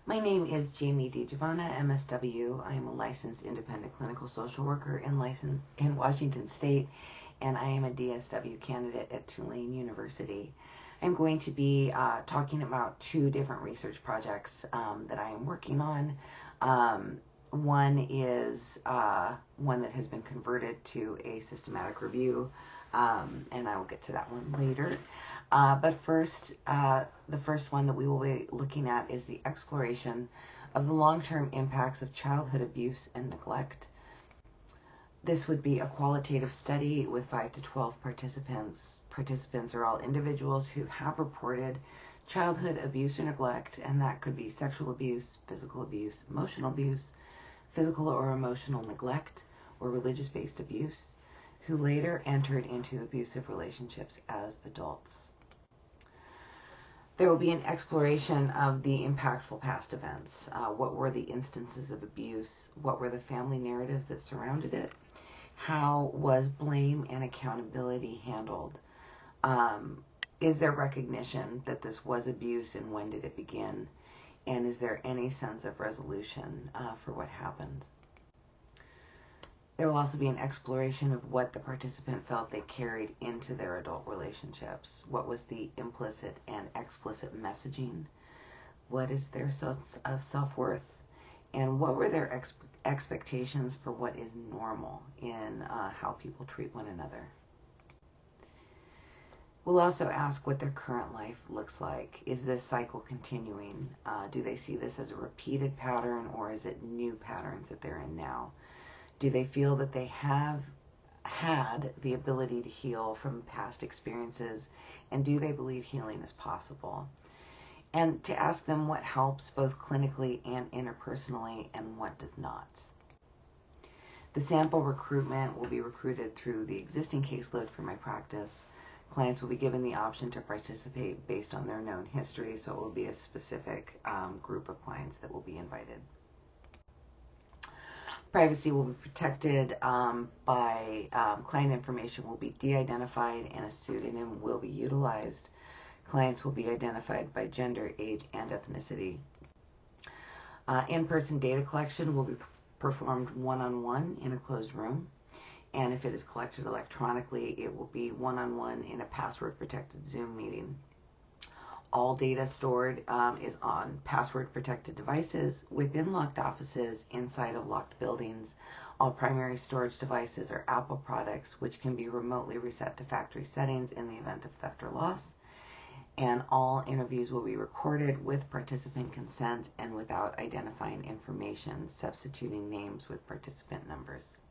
My name is Jamie DiGiovanna, MSW. I am a licensed independent clinical social worker and licensed in Washington State, and I am a DSW candidate at Tulane University. I'm going to be talking about two different research projects that I am working on. One is one that has been converted to a systematic review, and I will get to that one later. But first, the first one that we will be looking at is the exploration of the long-term impacts of childhood abuse and neglect. This would be a qualitative study with 5 to 12 participants. Participants are all individuals who have reported childhood abuse or neglect, and that could be sexual abuse, physical abuse, emotional abuse, physical or emotional neglect, or religious-based abuse, who later entered into abusive relationships as adults. There will be an exploration of the impactful past events. What were the instances of abuse? What were the family narratives that surrounded it? How was blame and accountability handled? Is there recognition that this was abuse, and when did it begin? And is there any sense of resolution for what happened? There will also be an exploration of what the participant felt they carried into their adult relationships. What was the implicit and explicit messaging? What is their sense of self-worth? And what were their expectations for what is normal in how people treat one another? We'll also ask what their current life looks like. Is this cycle continuing? Do they see this as a repeated pattern, or is it new patterns that they're in now? Do they feel that they have had the ability to heal from past experiences, and do they believe healing is possible? And to ask them what helps both clinically and interpersonally, and what does not. The sample recruitment will be recruited through the existing caseload for my practice. Clients will be given the option to participate based on their known history, so it will be a specific group of clients that will be invited. Privacy will be protected by client information will be de-identified, and a pseudonym will be utilized. Clients will be identified by gender, age, and ethnicity. In-person data collection will be performed one-on-one in a closed room, and if it is collected electronically, it will be one-on-one in a password-protected Zoom meeting. All data stored is on password-protected devices, within locked offices, inside of locked buildings. All primary storage devices are Apple products, which can be remotely reset to factory settings in the event of theft or loss. And all interviews will be recorded with participant consent and without identifying information, substituting names with participant numbers.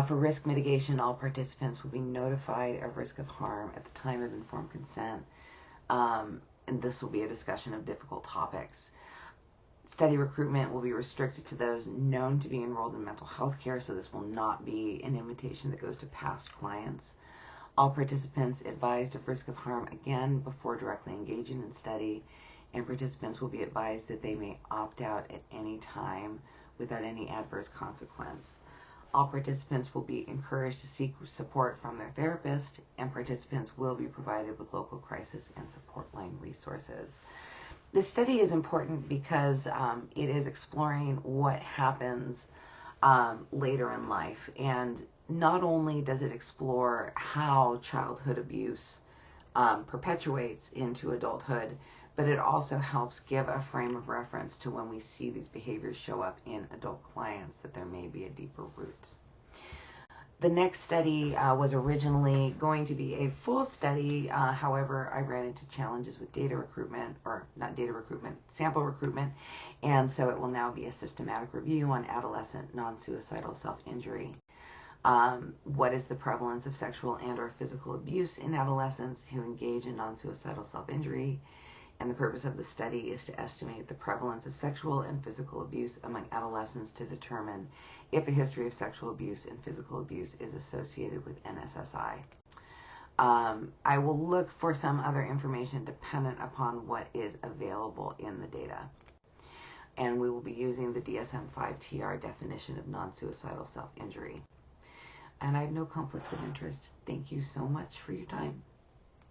For risk mitigation, all participants will be notified of risk of harm at the time of informed consent. And this will be a discussion of difficult topics. Study recruitment will be restricted to those known to be enrolled in mental health care, so this will not be an invitation that goes to past clients. All participants advised of risk of harm again before directly engaging in study, and participants will be advised that they may opt out at any time without any adverse consequence. All participants will be encouraged to seek support from their therapist, and participants will be provided with local crisis and support line resources. This study is important because it is exploring what happens later in life, and not only does it explore how childhood abuse perpetuates into adulthood, but it also helps give a frame of reference to when we see these behaviors show up in adult clients, that there may be a deeper root. The next study was originally going to be a full study. However, I ran into challenges with data recruitment, or not data recruitment, sample recruitment. And so it will now be a systematic review on adolescent non-suicidal self-injury. What is the prevalence of sexual and or physical abuse in adolescents who engage in non-suicidal self-injury? And the purpose of the study is to estimate the prevalence of sexual and physical abuse among adolescents to determine if a history of sexual abuse and physical abuse is associated with NSSI. I will look for some other information dependent upon what is available in the data. And we will be using the DSM-5-TR definition of non-suicidal self-injury. And I have no conflicts of interest. Thank you so much for your time.